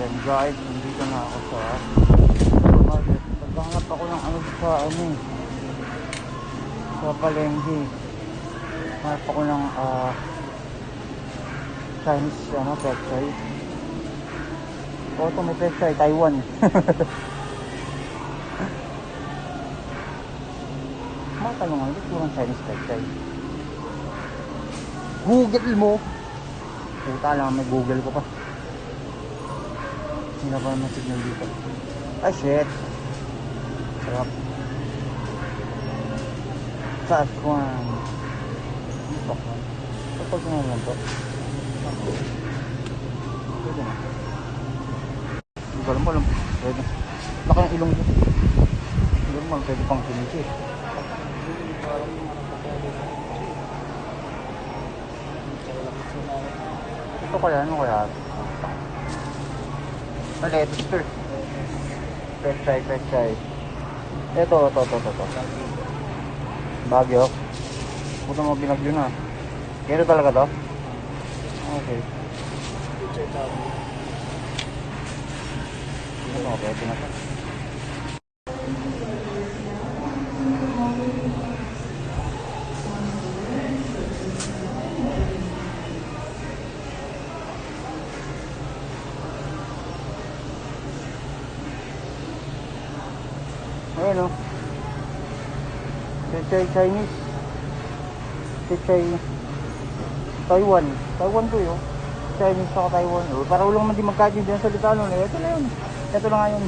Then guys, nandito na ako sa supermarket. Naghanap ako ng ano sa ano eh, sa palengke. Hanap ako ng Chinese ano, pechay. O ito may pechay, Taiwan. Matanong ito ng Chinese pechay. Google mo. Puta lang, may Google ko pa. Hindi na pa naman signal dito. Ay shit. Sarap. Sasquan. Ito ko. Ito ko na lang to. Pwede na. Hindi ko alam pa lang. Pwede. Laki ang ilong dito. Hindi mo pwede pang kinisi. Ito kaya, ano kaya? Lettuce sir. Pechay. Ito. Bagyo. Puto mo binagyo na. Kaya talaga to? Okay. Ito, pwede na to. Ayan o. Pechay Chinese. Pechay Taiwan. Taiwan to yun. Chinese sa Taiwan. Para ulang man di magkain din sa salita nun. Ito na yun. Ito na nga yun.